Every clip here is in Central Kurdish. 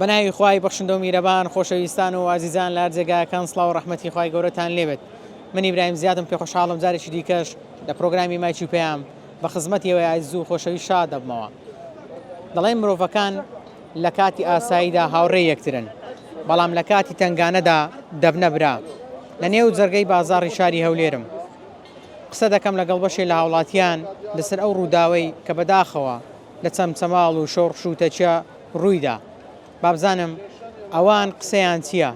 بەناوی خوای بەخشندە و میرەبان خۆشەویستان و ئازیزان لە جێگاکان سڵاو و ڕەحمەتی خوای گەورەتان لێبێت. من ئیبراهیم زیادم پێ خۆشحاڵم جارێکی دیکەش لە پرۆگرامی مایکی پێیام بە خزمەتیەوەی ئازیز و خۆشەوی شاد دەبمەوە. دەڵێن مرۆڤەکان لە کاتی ئاساییدا هاوڕێی یەکترن، بەڵام لە کاتی تنگانەدا دەبنە برا. لە نێو جەرگەی بازاڕی شاری هەولێرم قسە دەکەم لەگەڵ بەشێ لە هاوڵاتیان لەسەر ئەو ڕووداوەی کە بەداخەوە لە چەمچەماڵ و شۆڕش و تەچە ڕوویدا. بابزانم ئەوان قسەیان چییە؟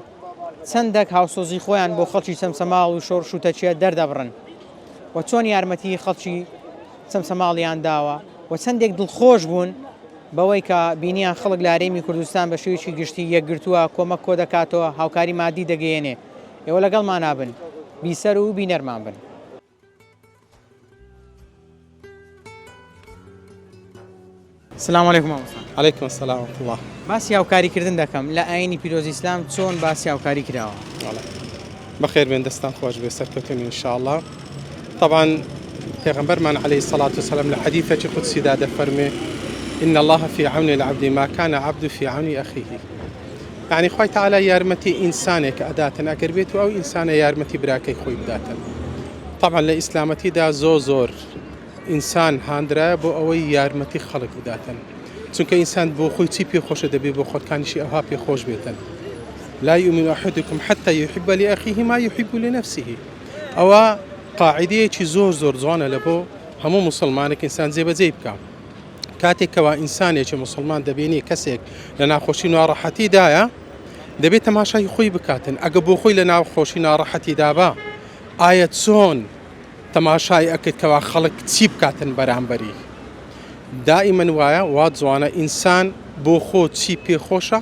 چەندێک هاوسۆزی خۆیان بۆ خەڵکی چەمچەماڵ و شۆڕش و تەچە دەردەبڕن و چۆن یارمەتی خەڵکی چەمچەماڵیان داوە و چەندێک دڵخۆش بوون بەوەی کە بینیان خەڵک لە هەرێمی کوردستان بە شێوەیەکی گشتی یەکگرتووە کۆمەک کۆ دەکاتەوە، هاوکاری مادی دەگەیەنێ. ئێوە لەگەڵمان نابن، بیسەر و بینەرمان بن. سلام علیکم مامۆستا. علیکم السلام ورحمة الله. باسی هاوکاریکردن دەکەم لە ئاینی پیرۆزی ئیسلام چۆن باسی هاوکاری کراوە؟ بخير بين دستان خوش بسركتني إن شاء الله. طبعا پیغمبرمان عليه الصلاة والسلام لحديثة قدسي داد فرمي إن الله في عون العبد ما كان عبد في عون أخيه. يعني خوي تعالى يارمتي إنسانك أداة أقربيت أو إنسان يارمتي براكي خوي بداتا. طبعا لإسلامتي دا زور إنسان هاندرا بو أوي يارمتي خلق بداتا. چونکە ئینسان بۆ خۆی چی پێ خۆشە دەبێت بۆ خۆتکانیشی ئەوها پێ خۆش بێتن. لا يؤمن أحدكم حتى يحب لأخيه ما يحب لنفسه. ئەوە قاعدەیەکی زۆر جوانە لە بۆ هەموو مسلمانێک ئینسان جێبەجێ بکات. کاتێکەوە ئینسانێکی مسلمان دەبینی کەسێک لە ناخۆشی ناڕەحەتیدایە دەبێت تەماشای خۆی بکاتن. ئەگە بۆ خۆی لە ناخۆشی ناڕەحەتیدا بە ئایا چۆن تەماشای ئەکرد کەوا خەڵک چی بکاتن بەرامبەری. دائما وایە وا جوانە ئینسان بۆ خۆ چی پێخۆشە،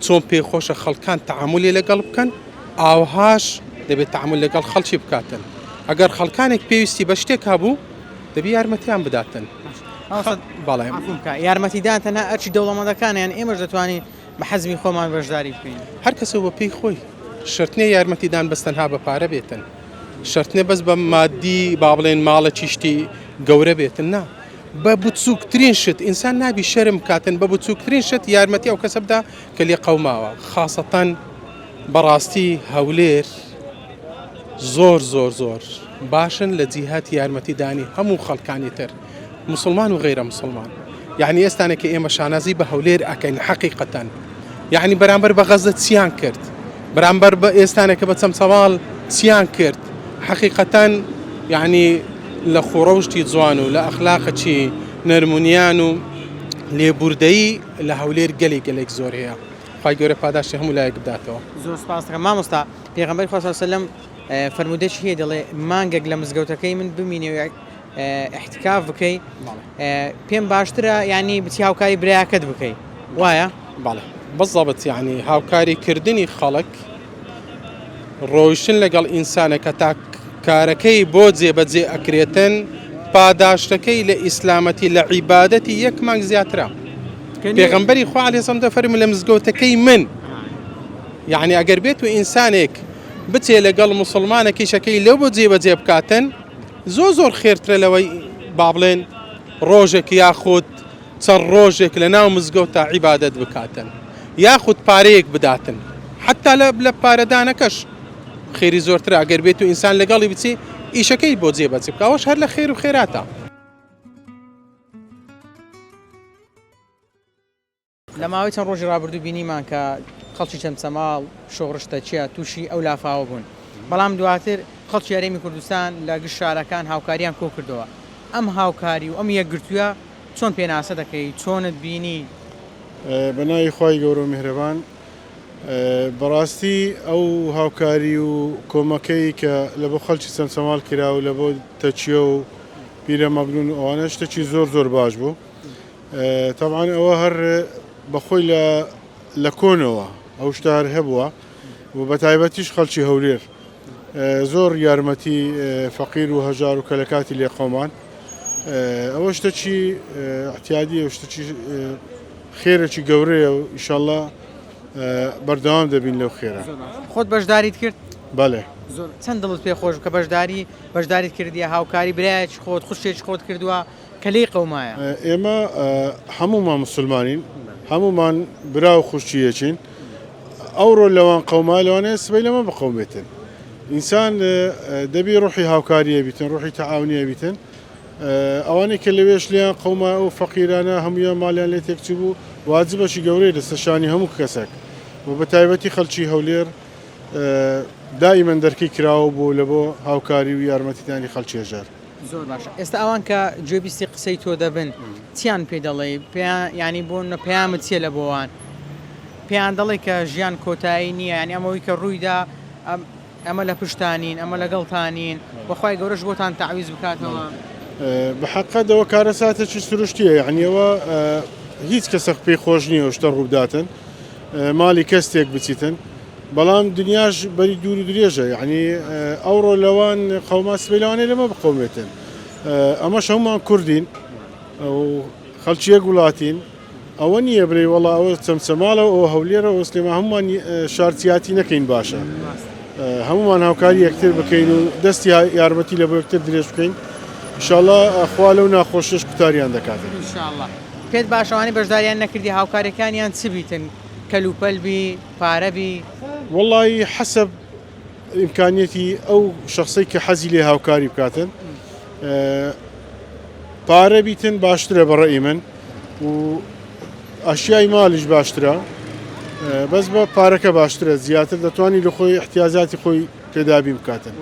چۆن پێخۆشە خەڵکان تەعاملی لەگەڵ بکەن، ئاوهاش دەبێت تەعامل لەگەڵ خەڵکی بکاتن. ئەگەر خەڵکانێک پێویستی بە شتێک هەبوو دەبێت یارمەتیان بداتن. یارمەتیدان تەنها ئەرچی دەوڵەمەندەکانیان ئێمەش دەتوانین بە حەزمی خۆمان بەشداری بکەین. هەر کەسە بە پێی خۆی شرتنێ یارمەتیدان بەستەنها بە پارە بێتن، شرتنێ بەس بە مادی با بڵێن ماڵە چیشتی گەورە بێتن. نا بە بچووکترین شت ئینسان نابی شەرم کاتن، بە بچووکترین شت یارمەتی ئەو کەسە بدە کە لێ قەوماوە. خاصەتەن بەڕاستی هەولێر زۆر باشن لە جیهات یارمەتیدانی هەموو خەڵکانی تر مسلمان و غیرە مسلمان. یعنی ئێستانێک کە ئێمە شانازی بە هەولێر ئەکەین حەقیقەتەن، یعنی بەرامبەر بە غەزە چیان کرد، بەرامبەر بە ئێستانێکە بە چەمچەماڵ چیان کرد. حەقیقەتەن یعنی لە خوڕەوشتی جوان و لە ئەخلاقی نەرمونیان و لێبوردەیی لە هەولێر گەلێک زۆر هەیە. خوای گەورە پاداشتی هەموو لایەک بداتەوە. زۆر سپاس دەکەم مامۆستا. پێغەمبەری خوا صلی الله علیه و سلم فەرمودەیەکی هەیە، دەڵێ مانگێک لە مزگەوتەکەی من بمینێ و احتکاف بکەی پێم باشترە یعنی بچی هاوکاری برایەکەت بکەی، وایە؟ بەڵێ بەضەبط. یعنی هاوکاری کردنی خەڵک ڕۆیشتن لەگەڵ ئینسانێکە تا کارەکەی بۆ جێبەجێ ئەکرێتن پاداشتەکەی لە ئیسلامەتی لە عیبادەتی یەک مانگ زیاترە. پێغەمبەری خوا عەلەیهی سەلام دەفەرمێ لە مزگەوتەکەی من، یعنی ئەگەر بێت و ئینسانێک بچێ لەگەڵ مسلمانێکی شەکەی لەو بۆ جێبەجێ بکاتن زۆر خێرترە لەوەی با بڵێن ڕۆژێک یاخود چەند ڕۆژێک لە ناو مزگەوتە عیبادەت بکاتن یاخود پارەیەک بداتن. حتا لە پارەدانەکەش خێری زۆرترە ئەگەر بێت و ئینسان لەگەڵی بچێ ئیشەکەی بۆ جێبەجێ بکە، ئەوەش هەر لە خێر و خێراتە. لە ماوەی چەند ڕۆژی ڕابردوو بینیمان کە خەڵکی چەمچەماڵ شۆڕشتە چیە تووشی ئەو لافاوە بوون، بەڵام دواتر خەڵکی هەرێمی کوردستان لە گشت شارەکان هاوکاریان کۆ کردەوە. ئەم هاوکاری و ئەم یەکگرتووە چۆن پێناسە دەکەی، چۆنت بینی؟ بەناوی خوای گەورە و میهرەبان، بەڕاستی ئەو هاوکاری و کۆمەکەی کە لە بۆ خەڵکی چەمچەماڵ کرا و لە بۆ تەچیە و پیرە مەبنون ئەوانە شتێکی زۆر باش بوو. طبعاً ئەوە هەر بەخۆی لە کۆنەوە ئەو شتە هەر هەبووە و بە تایبەتیش خەڵکی هەولێر زۆر یارمەتی فەقیر و هەژار و کە لە کاتی لێ قەومان. ئەوە شتێکی احتیادی و شتێکی خێرێکی گەورەیە و ئینشاءالله بەردەوام دەبین لەو خێرە. خۆت بەشداریت کرد؟ بەڵێ. چەند دڵت پێ خۆش کە بەشداریت کردیە، هاوکاری برایەکی خۆت خوشتێکی خۆت کردووە کەلەی قەومایە ئێمە هەمومان مسلمانین هەمومان برا و خوشتیەکین ئەوڕۆ لەوان قەوما لەوانەیە سبەی لەمە بقەومێتن ئینسان دەبی ڕوحی هاوکاریە بیتن ڕوحی تەعاونیە بیتن ئەوانەی کە لەوێش لیان قەوما و فەقیرانە هەمویان مالیان لێ تێکچی بوو واجبەشی گەورەی لەسەرشانی هەموو کەسێک و بە تایبەتی خەڵکی هەولێر دائیمەن دەرکی کراوە بوو لە بۆ هاوکاری و یارمەتیدانی خەڵکی هەژار زۆر باشە ئێستا ئەوان کە گوێبیستی قسەی تۆ دەبن چیان پێ دەڵێ ینی بۆ پەیامت چیە لە بۆوان پێیان دەڵێ کە ژیان کۆتایی نییە ینی ئەمەوەی کە ڕوویدا ئەمە لە پشتانین ئەمە لەگەڵتانین بەخوای گەورەش بۆتان تەعویز بکاتەوە بەحەقەتەوە کارەساتێکی سروشتیە یعنیەوە هیچ کەسەق پێی خۆش نییە شتە ڕووداتن مالی کەستێک بچیتن بەڵام دنیاش بەری دوور و درێژە یعنی ئەوڕۆ لەوان قەوما سبەی لەوانەیە لەمە بقەومێتن ئەمەش هەمومان کوردین و خەڵکیەک وڵاتین ئەوە نییە برێ وەڵا ئەوە چەمچەماڵە ئەوە هەولێرە و سلێمە هەمومان شارتیاتی نەکەین باشە هەمومان هاوکاری یەکتر بکەین و دەستی یارمەتی لە بۆ یەکتر درێژ بکەین ئینشاءالله خوا لەو ناخۆشیش قوتاریان دەکاتن ئینشاءالله پێت باشەوانی بەشداریان نەکردی هاوکاریەکانیان چ بیتن کەلوپەلبی پارەبی والله حسب ئیمکانیەتی ئەو شخصی کە حەزی لێ هاوکاری بکاتن پارە بیتن باشترە بەڕێی من و ئاشیای مالیش باشترە بەس بە پارەکە باشترە زیاتر دەتوانانی لە خۆی احتیاجاتی خۆی پێدابی بکاتن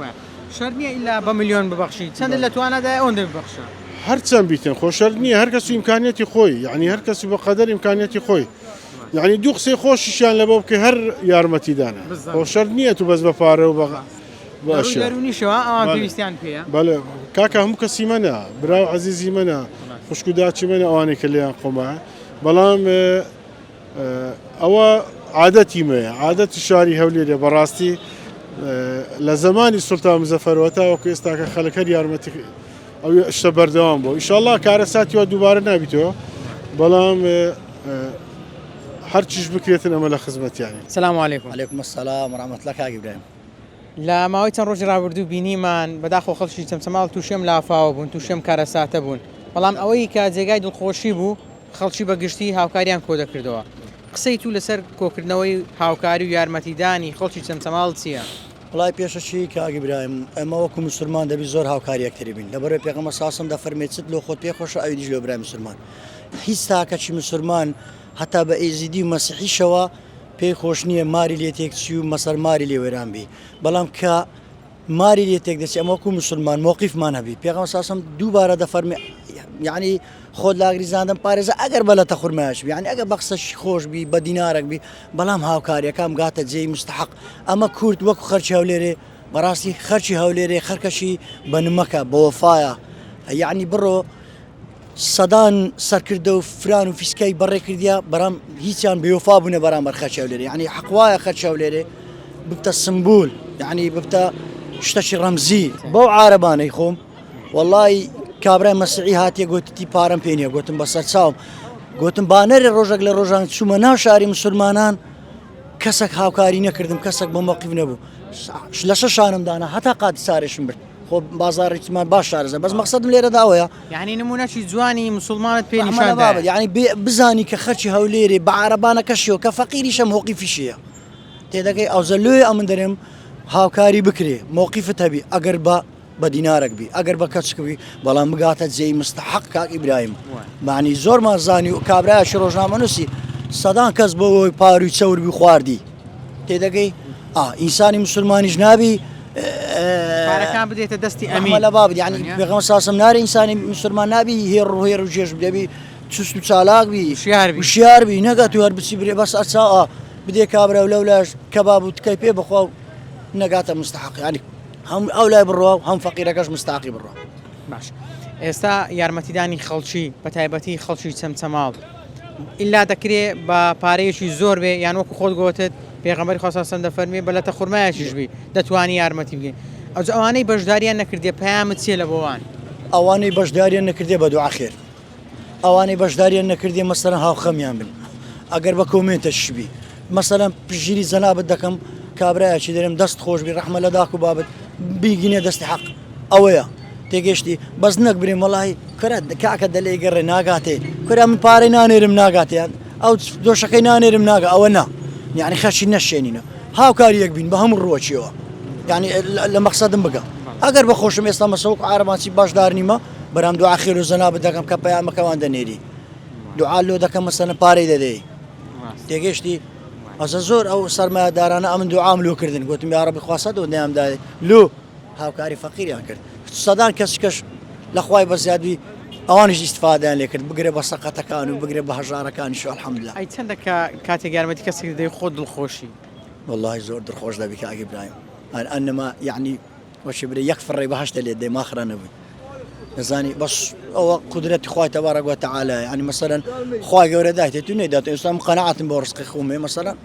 شەرت نییە ئیلا بە ملیۆن ببەخشی چەند لە توانەدا ئەوەندە ببەخشە هەرچەند بیتن خۆ شەرت نییە هەر کەس و ئیمکانیەتی خۆی یعنی هەر کەس بە قەدەر ئیمکانیەتی خۆی یعنی دوو قسەی خۆشیشیان لە بۆ بکە هەر یارمەتیدانە خۆ شەرت نییە تو بەس بە پارە و بەشیشەوە ئەوان پێویستیان پێە بەڵێ کاکە هەموو کەسی منە براو عەزیزی منە خوشکوداچی منە ئەوانەی کە لێیان قۆمە بەڵام ئەوە عادەتی مەیە عادەتی شاری هەولێرە بەڕاستی لە زمانی سوڵتان مزەفەرەوە تاوەکو ئێستاکە خەڵک هەر یارمەتی ئەو شتە بەردەوام بوو ئینشاءالله کارەساتیەوە دووبارە نابیتەوە بەڵام هەر چیش بکرێتن ئەمە لە خزمەتیانی سلام علیکم علیکم السلام ورحمة الله کاک ئیبراهیم لە ماوەی چەند ڕۆژی ڕابردوو بینیمان بەداخۆ خەڵکی چەمچەماڵ تووشێم لافاوە بوون تووشێم کارەساتە بوون بەڵام ئەوەی کە جێگای دڵخۆشی بوو خەڵکی بەگشتی هاوکاریان کۆ دەکردەوە قسەی تو لەسەر کۆکردنەوەی هاوکاری و یارمەتیدانی خەڵکی چەمچەماڵ چییە؟ وڵای پێشەچی کاک ئیبراهیم ئەمە وەکو مسلمان دەبی زۆر هاوکاری یەکتری بین لەبەرەوەی پێغەمبەر ساسم دەفەرمێت چت لۆ خۆت پێ خۆشە ئەوی دیش لە برای مسلمان هیچ تاکەچی مسلمان هەتا بە ئێزیدی و مەسیحیشەوە پێی خۆش نییە ماری لێ تێکچی و مەسەر ماری لێ وێران بی بەڵام کە ماری لێ تێک دەچی ئەمە وەکو مسلمان موقیفمان هەبی پێغەمبەر ساسم دووبارە دەفەرمێ یعنی خۆت لاگریزاندن پارێزە ئەگەر بە لە تەخورمایش بی یعنی ئەگەر بە قسەشی خۆش بی بە دینارێک بی بەڵام هاوکاریەکەم گاتە جێی مستحق ئەمە کورد وەکو خەرکی هەولێرێ بەڕاستی خەرکی هەولێرێ خەرکەشی بە نمەکە بە وەفایە یعنی بڕۆ سەدان سەرکردە و فران و فیسکای بەڕێ کردیا بەرام هیچیان بێوەفا بوونە بەرامبەر خەرکی هەولێرێ یعنی حەقوایە خەرکی هەولێرێ ببتە سمبول یعنی ببتە شتەشی ڕەمزی بەو عارەبانەی خۆم وەڵڵی کابرای مەسیحی هاتیە گوتی پارەم پێ نییە گوتم بەسەر چاوم گوتم بانەرێ ڕۆژێک لە ڕۆژان چوومە ناو شاری مسلمانان کەسێک هاوکاری نەکردم کەسێک بە موقیف نەبوو لە شەشانم دانا هەتا قاتی سارێشم برد خۆ بازاڕێکمان باش شارەزە بەس مەقسەدم لێرە داوەیە یعنی نمونەکی جوانی مسلمانت پێ نیشان یعنی بزانی کە خەرکی هەولێرێ بە عارەبانەکەشیەوە کە فەقیریشە موقیفیشیە تێدەگەی ئەوزەلوێ ئەمن دەرێم هاوکاری بکرێ موقیفت هەبی ئەگەر بە دینارێک بی ئەگەر بە کەچکەوی بەڵام بگاتە جێی مستحق کاک ئیبراهیم معنی زۆرمان زانی و کابرایەکی ڕۆژنامەنووسی سەدان کەس بۆەوەی پاروی چەوربی خواردی تێدەگەی ئینسانی مسلمانیش نابی پارەکان بدێتە دەستی ئەمین لە بابت یعنی پێغەمبەر ساسم ناری ئینسانی مسلمان نابی هێڕ و جێژ بدەبی چست و چالاک بی وشیار بی نەگات و هەر بچی برێ بەس ئەچا بدێ کابرا و لەولاش کەباب و تکەی پێ بخوا و نەگاتە مستحق ینی هەم ئەو لای بڕوا و هەم فەقیرەکەش مستاقی بڕوا باش ئێستا یارمەتیدانی خەڵکی بە تایبەتی خەڵکی چەمچەماڵ ئیلا دەکرێت بە پارەیەکی زۆر بێ یان وەکو خۆت گوتت پێغەمبەری خوا ساسم دەفەرمێ بە لە تەخورمایەکیش بی دەتوانی یارمەتی بگەین ئەوانەی بەشداریان نەکردێ پەیامت چیە لە بۆوان ئەوانەی بەشداریان نەکردێ بە دوعا خێر ئەوانەی بەشداریان نەکردێ مەسەلەن هاوخەمیان بن ئەگەر بە کۆمنتەش بی مەسەلەن پژگیری جەنابەت دەکەم کابرایەکی دەرێم دەست خۆش بی ڕەحمە لە داک و بابەت بیگینێ دەستی حەق ئەوەیە تێگەشتی بەس نەک بریم وڵی کرە کاکە دەلێ گەڕێ ناگاتێ کورە من پارەی نانێرم ناگاتیان ئەو دۆشەکەی نانێرم ناگە ئەوە نا یعنی خەشی نەشێنینە هاوکاریەک بین بە هەموو ڕۆچیەوە یعنی لە مەقسەدم بگە ئەگەر بەخۆشم ئێستا مەسەوق عارەباسی باشدار نیمە بەرام دوعا خێر و زەناب دەکەم کە پەیامەکەوان دەنێری دوعا لۆ دەکەم مەسەلەن پارەی دەدەی تێگەشتی ئەسە زۆر ئەو سەرمایه‌دارانە ئەمن دوعام لۆکردن گوتم یا ڕەبی خوا سەد و نەیامدای لۆ هاوکاری فەقیریان کرد سەدان کەس لە خوای بەزیادی ئەوانش ئیستفادەیان لێ کرد بگرێ بە سەقەتەکان و بگرێ بە هەژارەکانیش الحەمدوللا. ئەی چەندە کاتێک یارمەتی کەسێک دەی خۆ دڵخۆشی والله زۆر دڵخۆش دەبی کە ئاگی برایم ئەنەما یعنی وەشی برێ یەک فڕێ بەهەشتە لێ دەی ماخرا نەبووی نزانی بەس ئەوە قودرەتی خوای تەبارەک و تەعالە یعنی مەسەلەن خوای گەورە دایتێ تو نەیدات ئێستا من قەنەعاتم بۆ ڕزقی خۆمێ مەسەلەن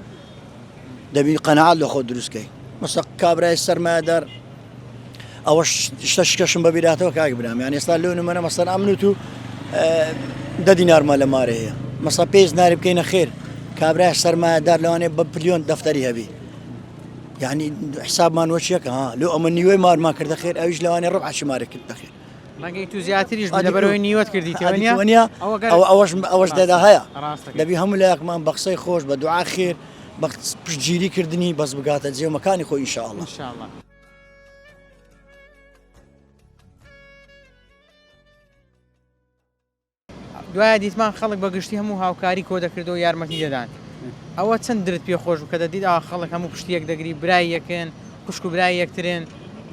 دەبی قەنەعات لە خۆ دروستکەی مەسە کابرای سەرمایه‌دار ئەوە شتە شکەشم بە بیراتەوە کاک برام یعنی ئێستا لۆ نمونە مەسەلەن ئەمن و تو 10 دینارمە لە مارە هەیە مەسا پێیز ناری بکەینە خێر کابرای سەرمایه‌دار لەوانێ بە بلیۆن دەفتەری هەبی یعنی حسابمان وەچیەکە ها لۆ ئەمە نیوەی مارمان کردە خێر ئەویش لەوانێ ڕبعشی مارە کرد دەخێر ڕەنگەی تو زیاتریش لەبەرەوەی نیوەت کردیتەوە ئەوەش دەدا هەیە دەبی هەموو لایەکمان بە قسەی خۆش بە دوعا خێر بە پشتگیریکردنی بەس بگاتە جێمەکانی خۆی ئینشاءالله. دوایە دیتمان خەڵک بەگشتی هەموو هاوکاری کۆ دەکردەوە یارمەتی دەدان ئەوە چەند درت پێ خۆش کە دەدیت خەڵک هەموو پشتیەک دەگری برای یەکەن خوشک و برای یەکترێن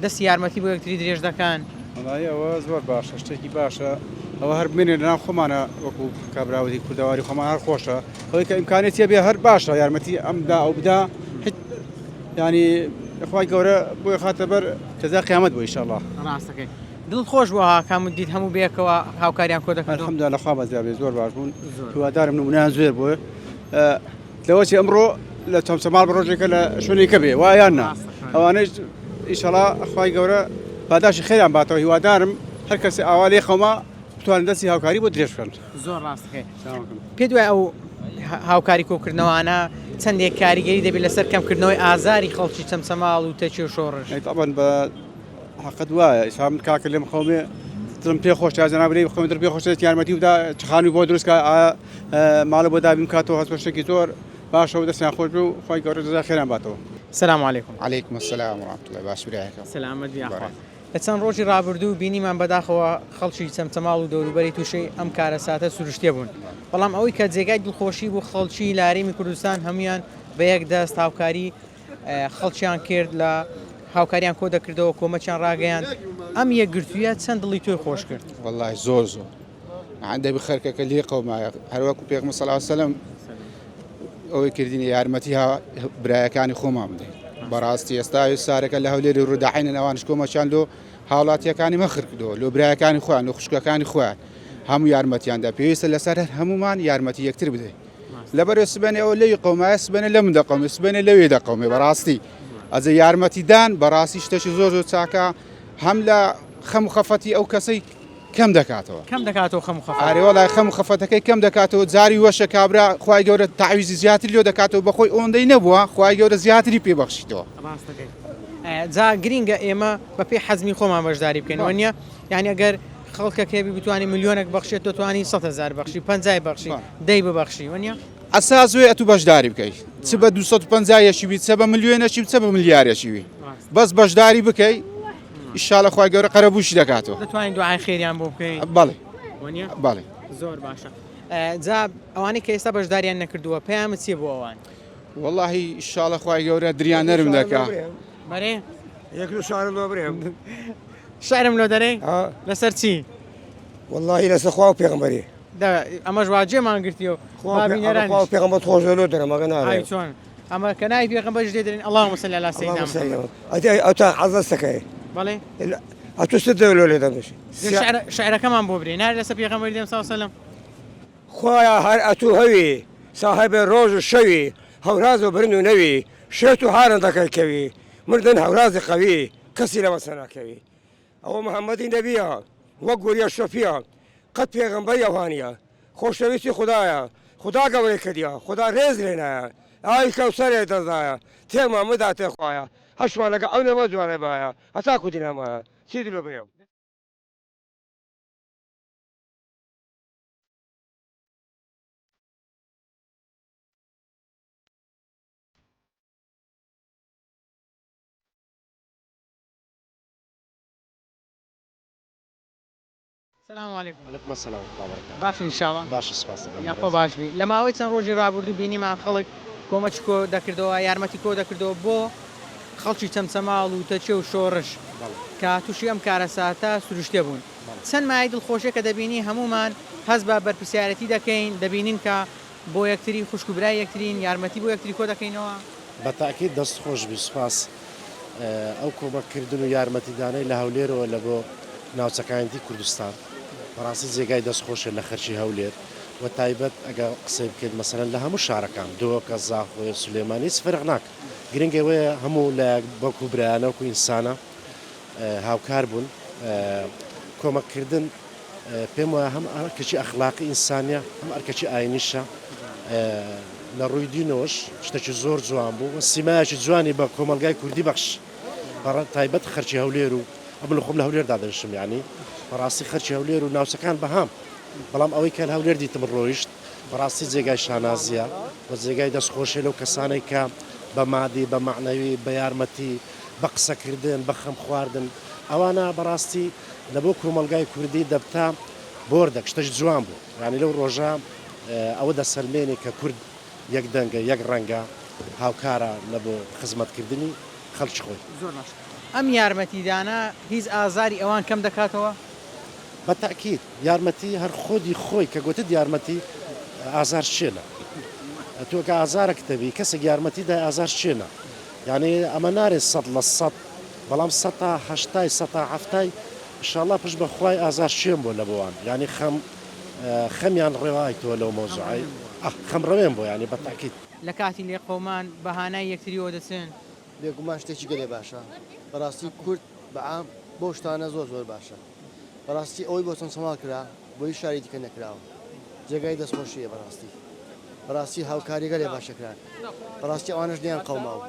دەستی یارمەتی بۆ یەکتری درێژ دەکەن ئەوە زۆر باشە شتێکی باشە ئەوە هەر بمێنێ لەناو خۆمانە وەکو کابراوەتی کوردەواری خۆمان هەر خۆشە ئەوەی کە ئیمکانێتیە بێ هەر باشە یارمەتی ئەمدا ئەو بدا ینی خی گەورە بۆی خاتە بەر جەزا قیامەت بۆ ئینشاءالله ڕاستەکەی دڵ خۆش بووە کامت دیت هەموو بێکەوە هاوکاریان کۆ دەکەن الحەمدوللا لەخوا بەزیابێ زۆر باش بوون هیوادارم نمونەیان زۆر بووە لەوەچی ئەمڕۆ لە تۆمسەماڵ بە ڕۆژێکە لە شوێنێکە بێ وایان نا ئەوانەش ئینشاءالله خی گەورە پاداشی خێران باتەوە هیوادارم هەر کەسی ئاوا لێ خەوما بتوانن دەستی هاوکاری بۆ درێژ بکەن زۆر ڕاستەکەی پێ دوای ئەو هاوکاری کۆکردنەوەوانە چەندێک کاریگەری دەبێت لەسەر کەمکردنەوەی ئازاری خەڵکی چەمسەماڵ و تەچی و شۆڕش طبعا بە حقت وایە ئیسا من کاکە لێم خەومێ دڵم پێ خۆش تا جەنابی بخۆم دڵ پێ خۆشێت یارمەتی ودا چخانی بۆ دروستکە ماڵە بۆ دابین کاتەوە هەست شتێکی زۆر باشە و دەستیان خۆش و خی گەورە جەزا خێران باتەوە. سلام علیکم. عليكم السلام ورحمة الله باش برايكم. سلامت بیاخوا. لە چەند ڕۆژی ڕابردوو بینیمان بەداخەوە خەڵکی چەمچەماڵ و دەوروبەری تووشەی ئەم کارە ساتە سروشتێ بوون بەڵام ئەوەی کە جێگای دڵخۆشی بوو خەڵکی لارێمی کوردستان هەمویان بە یەک دەست هاوکاری خەڵکیان کرد لە هاوکاریان کۆ دەکردەوە کۆمەچیان ڕاگەیان ئەم یەکگرتوویە چەند دڵی تۆی خۆش کرد. والله زۆر عندە بخەرکەکە لێ قەومایە هەروەکو پێغمبەر صلی الله علیه وسلم ئەوەی کردنی یارمەتی برایەکانی خۆمان بدەین بەڕاستی ئێستا سارەکە لە هەولێری ڕووداعینن ئەوانش کۆمەچیان لۆ هاوڵاتیەکانی مەخر کردەوە لۆ برایەکانی خۆیان لۆ خوشکەکانی خۆیان هەموو یارمەتیاندا پێویستە لەسەر هەمومان یارمەتی یەکتر بدەین لەبەر سبەنێ ئەوە لەوی قەومایە سبەنە لە من دەقەومێ سبەنە لەوێ دەقەومێ بەڕاستی ئەجە یارمەتیدان بەڕاستی شتێکی زۆر چاکە هەم لە خەم و خەفەتی ئەو کەسەی کەم دەکاتەوە خەم و خەفەت ئارێوەڵای خەم و خەفەتەکەی کەم دەکاتەوە جاری وەشە کابرا خوای گەورە تەعویزی زیاتر لێ دەکاتەوە بەخۆی ئەوەندەی نەبووە خوای گەورە زیاتری پێبەخشیتەوە. جا گرینگە ئێمە بە پێی حەزمی خۆمان بەشداری بکەین وانە یعنی ئەگەر خەڵکەکەبی بتوانانی ملیۆنێک بەخشێت دەتوانانی 100,000 بەخشی 50 بەخشی دەی ببەخشی وانە ئەساس زۆی ئەتو بەشداری بکەیت چ بە 250 چ بە ملیۆنەشی چ بە ملیارێکی بەس بەشداری بکەیت ئینشاءالله خوای گەورە قەرەبووشی دەکاتەوە دەتوانین دوعای خێریان بۆ بکەین. بەڵێ زۆر باشە. جا ئەوانەی کە ئێستا بەشداریان نەکردووە پەیامت چییە بۆ ئەوان؟ واللهی ئینشاءالله خوای گەورە دریان نەرم دەکا بەرێ یەک شعر لۆ برێم شعرم لۆ دەرێ لەسەر چی؟ واللهی لەسەر خوا و پێغەمبەری ئەمەش واجێمان گرتی و خوا و پێغەمبەر خۆش لۆ دەرەم ئەگە ناڕێ چۆن ئەمە کە نای پێغەمبەرش دێدرێن اللهم صل على سيدنا محمد ئەوتا عەزەستەکەی بەڵێ ئەتو ست دەوێت لۆ لێ دەمشی شعرەکەمان بۆ برێ نارێ لەسەر پێغەمبەری دێم ساڵ سەلەم خۆیان هەر ئەتو هەوی ساحێبێ ڕۆژ و شەوی هەوراز و برن و نەوی شێت و هارەندەکەی کەوی مردن هەورازی قەوی کەسی لەمە سەناکەوی ئەوە محەممەدی نەبیە وەک گوریە شۆفیە قەت پێغەمبەری ئەوانیە خۆشەویستی خدایە خدا گەورەی کردیە خدا ڕێز لێنایە ئای کەوسەرێ دەزایە تێما مدا تێخوایە هەشمان لەگە ئەو نەمە جوانێ باە هەتا کودینەمایە چی دلۆ بێم سلام علیکم. وعلیکم السلام ورحمة الله وبركاته. باش انشاءڵڵا باش سپاس دەکەم. یاخۆ باش بی لە ماوەی چەند ڕۆژی ڕابردوو بینیمان خەڵک کۆمەچ کۆ دەکردەوە یارمەتی کۆ دەکردەوە بۆ خەڵکی چەمچەماڵ و تەچێ و شۆڕش کە تووشی ئەم کارەساتە سروشتێ بوون چەند مای دڵخۆشیە کە دەبینی هەمومان هەست بە بەرپرسیارەتی دەکەین دەبینین کە بۆ یەکتری خوشک و برای یەکترین یارمەتی بۆ یەکتری کۆ دەکەینەوە بەتاکید دەست خۆش بی سپاس ئەو کۆمەکردن و یارمەتیدانەی لە هەولێرەوە لە بۆ ناوچەکانیتی کوردستان بەڕاستی جێگای دەستخۆشە لە خەرشی هەولێر و تایبەت ئەگە قسەی بکەیت مەسەرەن لە هەموو شارەکان دۆکە زاخۆی سولێمانی سفرق ناک گرنگەوەیە هەموو لە بەکو برایانەوەکو ئینسانە هاوکار بوون کۆمەکردن پێم وایە هەم ئەرکەچی ئەخلاقی ئینسانیە هەم ئەرکەچی ئاینیشە لە ڕووی دینەوەش شتێکی زۆر جوان بوو سیمایەکی جوانی بە کۆمەلگای کوردی بەخش تایبەت خەرچی هەولێر و ئەمن خۆم لە هەولێردا دەنشم یعنی بەڕاستی خەرچی هەولێر و ناوچەکان بەهام بەڵام ئەوەی کە هەولێر دیتم ڕۆیشت بەڕاستی جێگای شانازیە و جێگای دەستخۆشی لەو کەسانەی کە بە مادی بە معنەوی بە یارمەتی بە قسەکردن بە خەم خواردن ئەوانە بەڕاستی لە بۆ کۆمەلگای کوردی دەبتا بۆردەك شتەش جوان بوو یعنی لەو ڕۆژە ئەوە دەسەلمێنی کە کورد یەک دەنگە یەک ڕەنگە هاوکارە لە بۆ خزمەتکردنی خەڵکی خۆی زۆر باش ئەم یارمەتیدانە هیچ ئازاری ئەوان کەم دەکاتەوە بەتاکید یارمەتی هەر خۆدی خۆی کە گوتت یارمەتی ئازار شێنە تۆ کە ئازارە کتەبی کەسێک یارمەتیدا ئازار شێنە یعنی ئەمە نارێت 100 بەڵام 180 ئینشاءڵڵا پشت بەخوای ئازار شێن بۆ لە بۆوان یعنی خەمیان ڕێوایتەوە لەو مۆزوعی خەم ڕەوێن بۆ ینی بەتاکید لە کاتی لێ قەومان بەهانای یەکتریەوە دەچێن بێگومان شتێکی گەلێ باشە بەڕاستی کورد بەعام بۆ شتانە زۆر زۆر باشە بەڕاستی ئەوەی بۆ چەند سەماڵ کرا بۆی شاری دیکە نەکراوە جێگای دەستخۆشیە بەڕاستی هاوکاری گەلێ باشەکران بەڕاستی ئەوانش دییان قەوماوە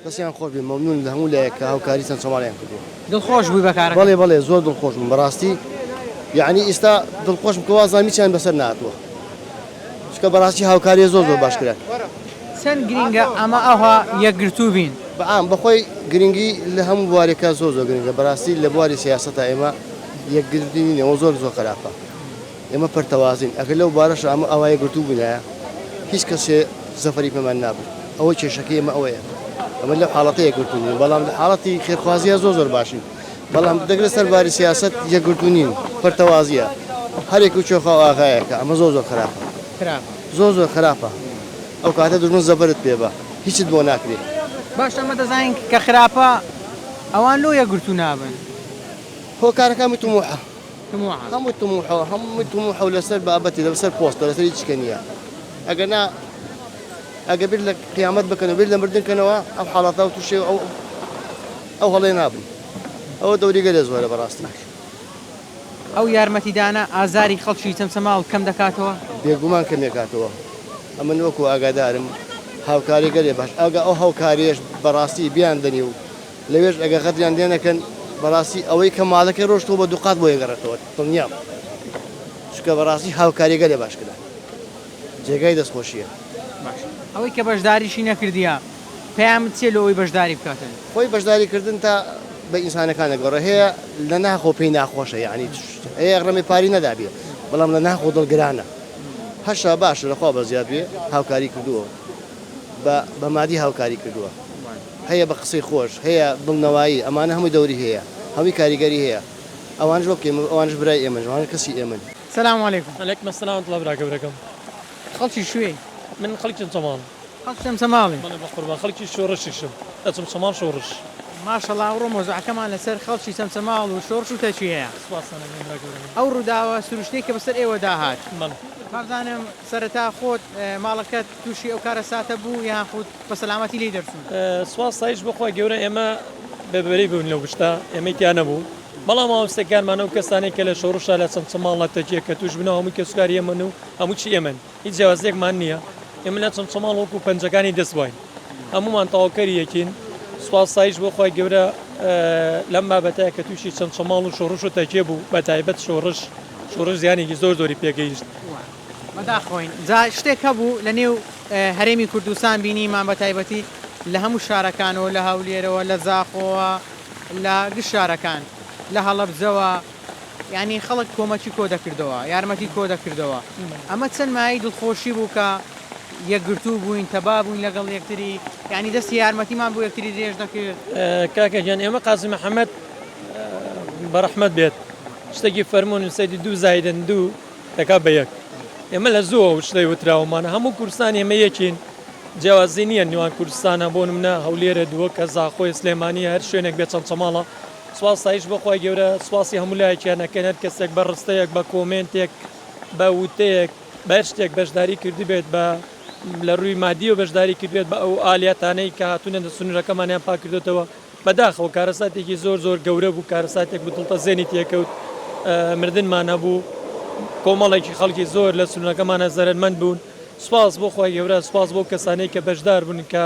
دەستیان خۆش بێ مەمنون لە هەموو لایەک کە هاوکاری چەند سەماڵیان کردو دڵخۆش بووی بەکارە بەڵێ زۆر دڵخۆش بووم بەڕاستی یعنی ئێستا دڵخۆشم کە وازانمیچیان بەسەر ناتوە چکە بەڕاستی هاوکاریە زۆر باش کران چەند گرینگە ئەمە ئەوها یەکگرتوو بین بەعام بەخۆی گرنگی لە هەموو بوارێکە زۆر گرنگە بەڕاستی لە بواری سیاسەتە ئێمە یەکگرتوینەوە زۆر خراپە ئێمە پەرتەوازین ئەگەر لەو بارەش ئەمە ئەوە گرتوو بووینایە هیچ کەسێ زەفەری پێمان نابێت ئەوەی کێشەکەی ئێمە ئەوەیە ئەمە لەو حاڵەتەیە گرتوونین بەڵام لە حاڵەتی خێرخوازیە زۆر باشین بەڵام دەگرێت سەر باری سیاست یەکگرتوونین پەرتەوازیە هەرێک و چۆخە ئاغایەکە ئەمە زۆر خراپە زۆر خراپە ئەو کاتە دژمن زەبرت پێ بە هیچت بۆ ناکرێت باش ئەمە دەزانین کە خراپە ئەوان لۆ یەکگرتوو نابن هۆکارەکەمی تموحە هەمووی تموحە لەسەر بابەتی لەسەر پۆستە لەسەر هیچ کەنیە ئەگە بیر لە قیامەت بکەن و بیر لە مردنکەنەوە ئەو حاڵاتە و تووشێ ئەو هەڵێ نابن ئەوە دەوریگە لێ زۆرە بەڕاستی ئەو یارمەتیدانە ئازاری خەڵکی چەمچەماڵ کەم دەکاتەوە بێگومان کەمێکاتەوە ئەمە وەکو ئاگادارم هاوکاری گەلێ باش ئەگە ئەو هاوکاریش بەڕاستی بیان دەنی و لەوێش ئەگە خەتیان دێنەکەن بەڕاستی ئەوەی کە ماڵەکەی ڕۆشتەوە بە دووقات بۆ یەگەڕێتەوە دڵنیام چکە بەڕاستی هاوکاری گەلێ باش کرا جێگای دەستخۆشیە ئەوەی کە بەشداریشی نەکردیە پێیان چێ لەوەی بەشداری بکاتن خۆی بەشداریکردن تا بە ئینسانەکانە گەڕە هەیە لە ناخۆ پێی ناخۆشە یعنی هەیە ڕەمی پاری نەدابێ بەڵام لە ناخۆ دڵگرانە هەشا باشە لەخوا بە زیاد بێ هاوکاری کردووە بە مادی هاوکاری کردووە هەیە بە قسەی خۆش هەیە دڵنەوایی ئەمانە هەمووی دەوری هەیە هەمووی کاریگەری هەیە ئەوانش وەکێمە ئەوانش برای ئێمە ئەوانە کەسی ئێمن سلام علیکم علیکم السلام ورحمة الله وبركاته خەڵکی شوێ من خەڵکی چەماڵ خەڵکی چەمچەماڵی بەڵێ بەقوربان خەڵکی شۆڕشیشم ئەچم چەماڵ شۆڕش ماشەڵڵا ئەوڕۆ مۆزوعەکەمان لەسەر خەڵکی چەمچەماڵ و شۆڕش و تەچی هەیە سوپاسانە براکەورم ئەو ڕووداوە سروشتەی کە بەسەر ئێوە داهات بەڵێ بازانم سەرەتا خۆت ماڵەکەت تووشی ئەو کارە ساتە بوو یان خۆت بە سەلامەتی لێ دەرچوون سواس سایش بخوا گەورە ئێمە بەبەری بوون لەو گشتا ئێمەی تیان نەبوو بەڵام مامۆستەکانمانە و کەسانی کە لە شۆڕشا لە چەمچەماڵە تەجێ کە توش بنەوە هەمووی کەسوکاری ئێمەن و هەموو چی ئێمن هیچ جیاوازێکمان نییە ئێمە لە چەمچەماڵ وەکو پەنجەکانی دەستوین هەمومان تەواوکەری یەکین سواس سایش بۆ گەورە لەم بابەتەیە کە تووشی چەمچەماڵ و شۆڕش و تەجێ بوو بە تایبەت شۆڕش زیانێکی زۆری پێگەیشت بەداخۆین جا شتێک هەبوو لە نێو هەرێمی کوردستان بینیمان بە تایبەتی لە هەموو شارەکانەوە لە هەولێرەوە لە زاخۆوە لە گشت شارەکان لە هەڵەبجەوە ینی خەڵک کۆمەکی کۆ دەکردەوە یارمەتی کۆ دەکردەوە ئەمە چەند مای دڵخۆشی بوو کە یەکگرتوو بووین تەبا بووین لەگەڵ یەکتری ینی دەستی یارمەتیمان بۆ یەکتری درێژ دەکرد کاکەگیان ئێمە قازی محەممەد بەڕەحمەت بێت شتێکی فەرمونون سەدی 2 زایدن 2 دەکا بە یەک ئێمە لە زووە شتەی وتراوەمانە هەموو کوردستان ئێمە یەکین جیاوازی نییە نێوان کوردستانە بۆ منە هەولێرە دووە کە زاخۆی سلێمانی هەر شوێنێک بێت چەند چەماڵە سواس سایش بەخوای گەورە سواسی هەموو لایەکیانەکەن هەر کەسێک بە ڕستەیەک بە کۆمنتێک بە وتەیەک بە شتێک بەشداری کردی بێت بە لە ڕووی مادی و بەشداری کردێت بە ئەو ئالیاتانەی کە هاتوونە سنوورەکەمانیان پاکردێتەوە بەداخەوە کارەساتێکی زۆر زۆر گەورە بوو کارەساتێک بتڵتە زێنی تێکەوت مردنمان هەبوو کۆمەڵێکی خەڵکی زۆر لە سنوورەکەمانە زەرمەند بوون سپاس بۆ خۆی گەورە سپاس بۆ کەسانەی کە بەشدار بوون کە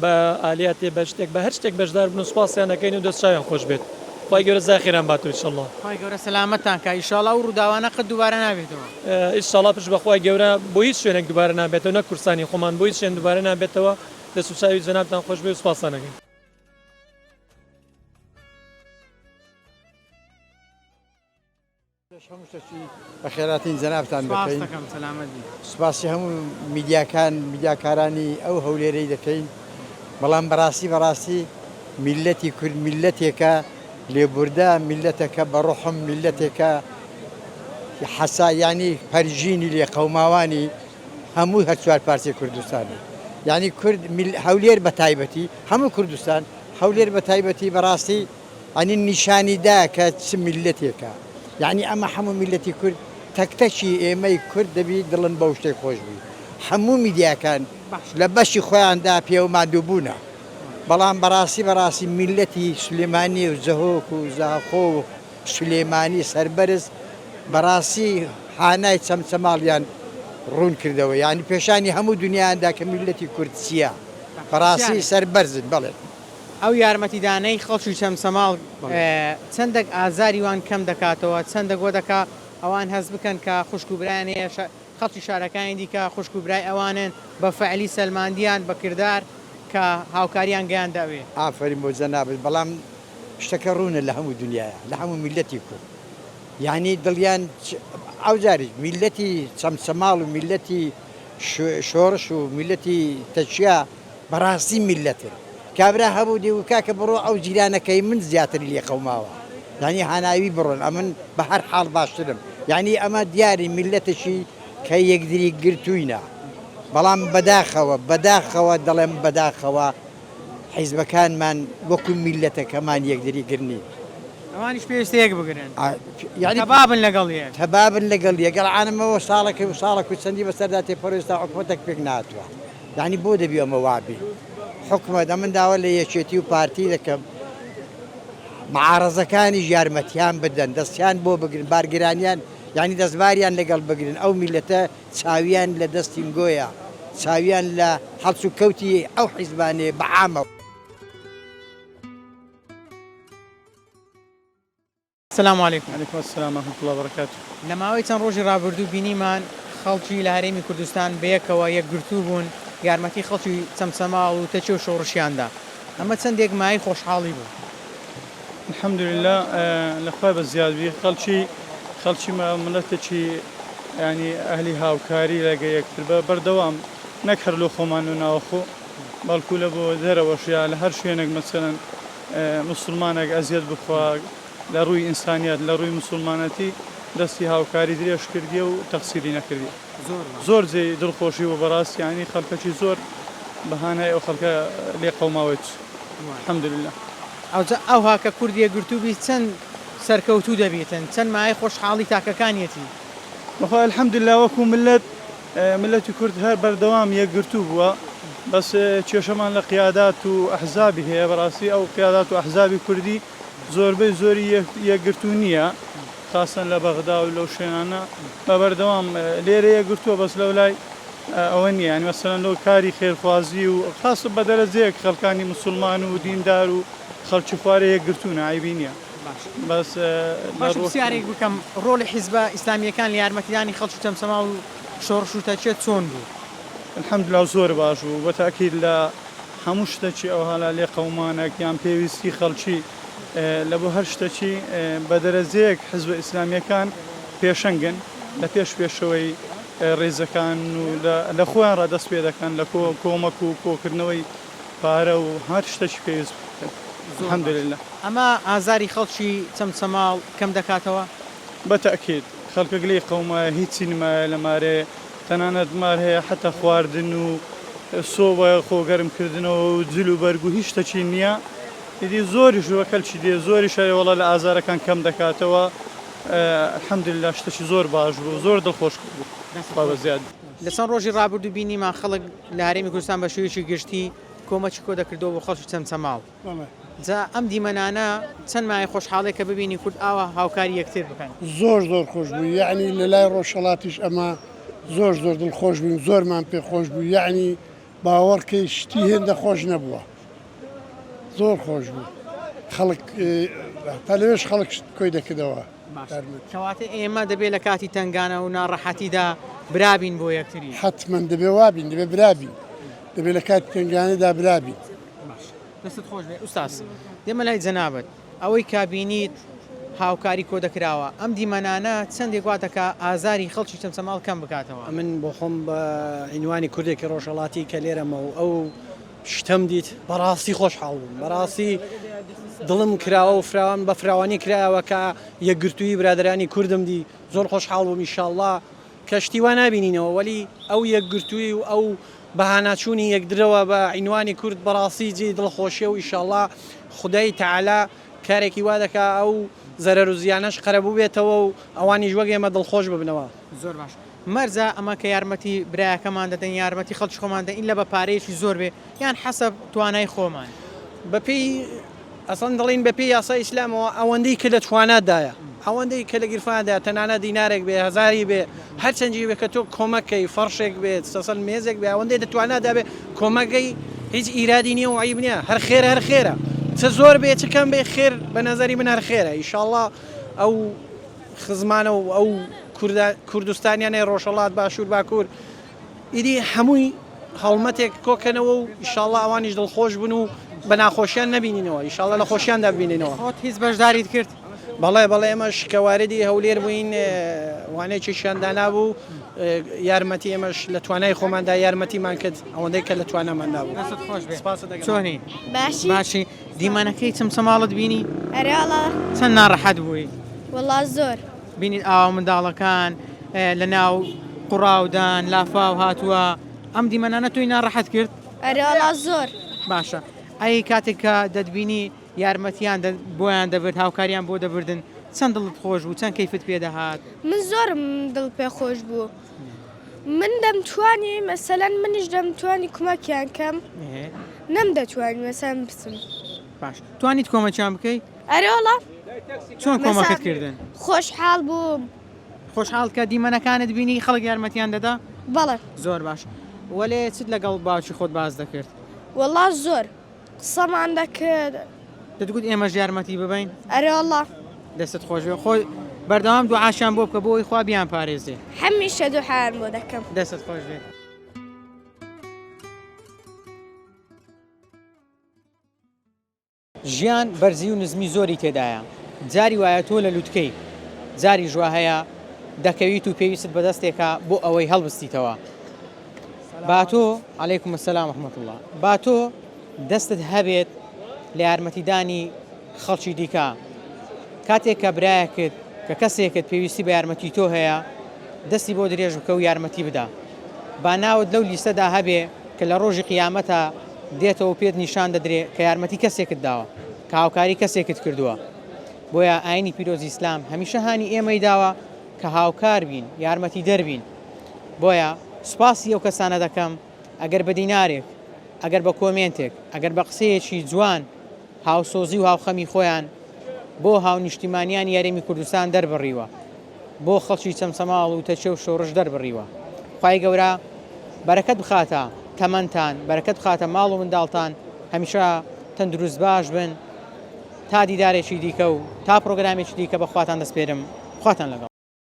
بە ئالیاتێ بە شتێک بە هەر شتێک بەشدار بوون و سپاسیانەکەین و دەستچاویان خۆش بێت خۆی گەورە زاخیران باتەوە ئینشەڵڵا خۆی گەورە سەلامەتان کە ئینشەڵڵا و ڕووداوانە قەت دووبارە نابێتەوە ئینشەڵڵا پشت بەخوای گەورە بۆ هیچ شوێنێک دووبارە نابێتەوە نە کورسانی خۆمان بۆ هیچ شوێن دووبارە نابێتەوە دەست و چاوی جەنابتان خۆش بێ و سپاسانەکەین بەخێراتین جەنابتان بکەین سەلامەتی سوپاسی هەموو میدیاکارانی ئەو هەولێرەی دەکەین بەڵام بەڕاستی میلەتی کورد میلەتێکە لێبوردا میلەتەکە بە ڕۆحم میلەتێکە حەسایانی پەرژینی لێ قەوماوانی هەموو هەر چوار پارچەی کوردستانی یعنی کورد هەولێر بە تایبەتی هەموو کوردستان هەولێر بە تایبەتی بەڕاستی ئەنی نیشانیدا کە چ میلەتێکە یعنی ئەمە هەموو میلەتی کورد تەکتەشی ئێمەی کورد دەبی دڵن بەو شتێک خۆش بووی هەموو میدیاکان لە بەشی خۆیاندا پێومادووبوونە بەڵام بەڕاستی میلەتی سلێمانی و زەهۆک و زاخۆ و سلێمانی سەربەرز بەڕاستی هانای چەمچەماڵیان ڕوون کردەوە یعنی پێشانی هەموو دنیادا کە میلەتی کورد چییە بەڕاستی سەربەرزن بڵێن ئەو یارمەتیدانەی خەڵکی چەمسەماڵ چەندێک ئازاری وان کەم دەکاتەوە چەندێک بۆ دەکا ئەوان هەز بکەن کە خوشک و برایان هەیە خەڵکی شارەکانی دیکە خوشک و برای ئەوانن بە فەعلی سەلماندیان بە کردار کە هاوکاریان گەیان داوێ ئافرین بۆ جەنابێت بەڵام شتەکە ڕوونە لە هەموو دنیاە لە هەموو میلەتی کورد یعنی دڵیان ئەو جاری میلەتی چەمچەماڵ و میلەتی شۆڕش و میلەتی تەچیا بەڕاستی میلەتن کابرا هەبوو دی و کاکە بڕۆ ئەو جیرانەکەی من زیاتر لێ قەوماوە یعنی هاناوی بڕۆن ئەمن بە هەر حاڵ باشترم یعنی ئەمە دیاری میلەتشی کە یەکدری گرتووینە بەڵام بەداخەوە دەڵێم بەداخەوە حیزبەکانمان وەکو میلەتەکەمان یەکدری گرنی ئەوانیش پێویستە یەک بگرن یعنی تەبابن لەگەڵ یەک تەبابن لەگەڵ یەگەڵعانمەوە ساڵێکی و ساڵێک و چەندی بەسەردا تێپەرۆستا حکومەتێک پێک ناتوە یعنی بۆ دەبی ئەمە وابی حکومەت ئەمن داوە لە یەکێتی و پارتی دەکەم معارەزەکانی یارمەتیان بدەن دەستیان بۆ بگرن بارگرانیان یعنی دەستباریان لەگەڵ بگرن ئەو میلەتە چاویان لە دەستین گۆیە چاویان لە هەڵس و کەوتی ئەو حیزبانێ بەعامە السلام علیکم علیکم السلام ورحمة الله وبركاته لە ماوەی چەند ڕۆژی ڕابردوو بینیمان خەڵکی لە هەرێمی کوردستان بەیەکەوە یەکگرتوو بوون یارمەتی خەڵکی چەمچەماڵ و تەچێ و شۆڕشیاندا ئەمە چەندێک مای خۆشحاڵی بوو الحمد لله لەخوای بە زیادبی خەڵکی ملەتێکی ینی ئەهلی هاوکاری لەگە یەکتر بە بەردەوام نەک هەر لۆ خۆمان و ناوەخۆ بەڵکو لە بۆ دەرەوەشیا لە هەر شوێنێک مەسەلەن مسلمانێک ئەزیەت بخوا لە ڕووی ئینسانیەت لە ڕووی مسلمانەتی دەستی هاوکاری درێژ کردی و تەقسیری نەکردی زۆر جێی دڵخۆشی و بەڕاستی ینی خەڵکەکی زۆر بەهانای ئەو خەڵکە لێ قەوماوەت الحمد لله ئەوها کە کوردی یەکگرتووبی چەند سەرکەوتوو دەبێتن چەند مای خۆشحاڵی تاکەکانیەتی بەخوا الحمد لله وەکو ملەتی کورد هەر بەردەوام یەکگرتوو بووە بەس کێشەمان لە قیادات و ئەحزابی هەیە بەڕاستی ئەو قیادات و ئەحزابی کوردی زۆربەی زۆری یەکگرتوو نییە خاصن لە بەغدا و لەو شوێنانە بە بەردەوام لێرە یەکگرتووە بەس لەو لای ئەوە نییە ینی مەسەلەن لەو کاری خێرخوازی و خاص بە دەرەجەیەک خەڵکانی مسلمان و دیندار و خەڵکی خوارە یەکگرتوونە عیبی نییە بەس پرسیارێک بکەم ڕۆڵی حیزبە ئیسلامیەکان لە یارمەتیدانی خەڵکی چەمچەماڵ و شۆڕش و تەچێت چۆن بوو الحمد لله زۆر باش بوو بەتاکید لە هەموو شتێکی ئەو هەلا لێ قەومانێک یان پێویستی خەڵکی لە بۆ هەر شتێکی بە دەرەزەیەک حزب ئیسلامیەکان پێشەنگن لە پێشەوەی ڕێزەکان و لە خۆیان ڕادەست پێ دەکەن لە کۆمەک و کۆکردنەوەی پارە و هەر شتێکی پێویست الحەمدولله. ئەمە ئازاری خەڵکی چەمچەماڵ کەم دەکاتەوە؟ بەتەکید خەڵکە گلەی قەومە هیچی نمایە لە مارێ تەنانەت مار هەیە حتا خواردن و سۆوە خۆگەرمکردنەوە و جل و بەرگ و هیچ شتێکی نییە. ئیدی زۆریش وە کەلکی دێ زۆری شایوەڵە لە ئازارەکان کەم دەکاتەوە. الحەمدولله شتێکی زۆر باش بوو زۆر دڵخۆش بوو زیاد. لە چەند ڕۆژی ڕابردوو بینیمان خەڵک لە هەرێمی کوردستان بە شێوەیەکی گشتی کۆمەکی کۆ دەکردەوە بۆ خەڵکی چەمچەماڵ. جا ئەم دیمەنانە چەند مای خۆشحاڵێک کە ببینی کورد ئاوا هاوکاری یەکتر بکەن. زۆر خۆش بوو، یعنی لە لای ڕۆژهەڵاتیش ئەمە زۆر دڵخۆش بووین، زۆرمان پێ خۆش بوو، یعنی باوەڕکەی شتی هێندە خۆش نەبووە، زۆر خۆش بوو. خەڵک تا لەوێش خەڵک کۆی دەکردەوە. کەواتە ئێمە دەبێت لە کاتی تنگانە و ناڕەحەتیدا برابین بۆ یەکتری. حتمما دەبێ وابین، دەبێ برابین، دەبێت لە کاتی تنگانەدا برابین. دەستت خۆش بێ ئوستاس. دێمە لای جەنابەت ئەوەی کابینیت هاوکاری کۆ دەکراوە ئەم دیمەنانە چەندێک واتەکە ئازاری خەڵکی چەمچەماڵ کەم بکاتەوە. من بۆ خۆم بە عنوانی کوردێکی ڕۆژهەڵاتی کە لێرەمە و ئەو شتم دیت بەڕاستی خۆشحاڵ بووم، بەڕاستی دڵم کراوە و فراوان بە فراوانی کرایەوە کە یەکگرتووی برادرانی کوردم دی زۆر خۆشحاڵ بووم. ئینشاءڵڵا کەشتیوان نبینینەوە وەلی ئەو یەکگرتووی و ئەو بەهاناچوونی یەکدرەوە بە عنوانی کورد بەڕاستی جێ دڵخۆشیە و ئینشاءڵڵا خودای تەعالا کارێکی وا دەکا ئەو زەرەر و زیانەش قەرەبوو بێتەوە و ئەوانی ژوەک ئێمە دڵخۆش ببنەوە. زۆر باش. مەرجە ئەمە کە یارمەتی برایەکەمان دەدەن یارمەتی خەڵکی خۆمان دەین لە بە پارەیەکی زۆر بێ یان حەسەب توانای خۆمان بەپێی ئەسەن دەڵین بەپێی یاسای ئیسلامەوە ئەوەندەی کە لە توانادایە ئەوەندەی کە لە گیرفاندا تەنانە دینارێک بێ هەزاری بێ هەرچەندی بێ کە تۆ کۆمەکەی فەرشێک بێت سەسەل مێزێک بێ ئەوەندەی دەتوانادا بێ کۆمەکەی هیچ ئیرادی نییە و عیب نییە هەر خێرە چ زۆر بێ چ کەم بێ خێر بە نەزەری من هەر خێرە. ئینشاءڵڵا ئەو خزمانە و ئەو کوردستانیانەی ڕۆژهەڵات باشوور باکوور ئیدی هەمووی هەڵمەتێک کۆکەنەوە و ئینشاءڵڵا ئەوانیش دڵخۆش بوون و بە ناخۆشیان نەبینینەوە ئینشاءڵڵا لە خۆشیاندا ببینینەوە. خۆت هیچ بەشداریت کرد؟ بەڵێ ئێمەش کە واردی هەولێر بووین وانەیەکی شاندانا بوو یارمەتی ئێمەش لە توانای خۆماندا یارمەتیمان کرد ئەوەندەی کە لە توانەماندا بوو. دەستت خۆش بێ. چۆنی؟ باشی. دیمەنەکەی چەمچەماڵت بینی؟ ئەرێڵە چەند ناڕەحەت بووی؟ وەڵا زۆر. بینیت ئاوا منداڵەکان لە ناو قوڕاودان لافاو هاتووە ئەم دیمەنانە توی ناڕەحەت کرد؟ ئەرێڵا زۆر. باشە. ئەی کاتێک کە دەتبینی یارمەتیان بۆیان دەبرد هاوکاریان بۆ دەبردن چەند دڵت خۆش بوو چەند کەیفت پێدەهات؟ من زۆرم دڵ پێ خۆش بوو. من دەمتوانی مەسەلەن منیش دەمتوانی کۆمەکیان کەم نەمدەتوانی مەسەلەن بچم. باش. توانیت کۆمەکیان بکەیت؟ ئەرێڵە. چۆن کۆمەکت کردن؟ خۆشحاڵ بووم. خۆشحاڵ کە دیمەنەکانت بینی خەڵک یارمەتیان دەدا؟ بەڵێ. زۆر باش. وەلێ چت لەگەڵ باوکی خۆت باز دەکرد؟ وەڵا زۆر قسەمان دەکرد. دەتگوت ئێمەش یارمەتی ببین؟ ئەرێڵە. دەستت خۆش بێ خۆی بەردەوام دوعاشیان بۆ بکە بۆی خوا بیان پارێزێ. هەمیشە دوعایان بۆ دەکەم. دەستت خۆش بێ. ژیان بەرزی و نزمی زۆری تێدایە. جاری وایە تۆ لە لووتکەی جاری ژوا هەیە دەکەویت و پێویست بەدەستێکە بۆ ئەوەی هەڵبستیتەوە. با تۆ عەلەیکوم السەلام ورحمەتوڵڵاه با تۆ دەستت هەبێت لە یارمەتیدانی خەڵکی دیکە کاتێک کە برایەکت کە کەسێکت پێویستی بە یارمەتی تۆ هەیە دەستی بۆ درێژ بکە و یارمەتی بدە. با ناوت لەو لیستەدا هەبێ کە لە ڕۆژی قیامەتە دێتەوە پێت نیشان دەدرێ کە یارمەتی کەسێکت داوە کە هاوکاری کەسێکت کردووە. بۆیە ئاینی پیرۆزی ئیسلام هەمیشە هانی ئێمەی داوە کە هاوکار بین یارمەتی دەربین. بۆیە سوپاسی ئەو کەسانە دەکەم ئەگەر بە دینارێک ئەگەر بە کۆمێنتێک ئەگەر بە قسەیەکی جوان هاوسۆزی و هاوخەمی خۆیان بۆ هاونیشتیمانیان یاریمی کوردستان دەربڕیوە بۆ خەڵکی چەمچەماڵ و تەچێ و شۆڕش دەربڕیوە. خوای گەورە بەرەکەت بخاتە تەمەنتان بەرەکەت بخاتە ماڵ و منداڵتان هەمیشە تەندروست باش بن تا دیدارێکی دیکە و تا پرۆگرامێکی دیکە بە خواتان دەسپێرم خواتان لەگەڵ.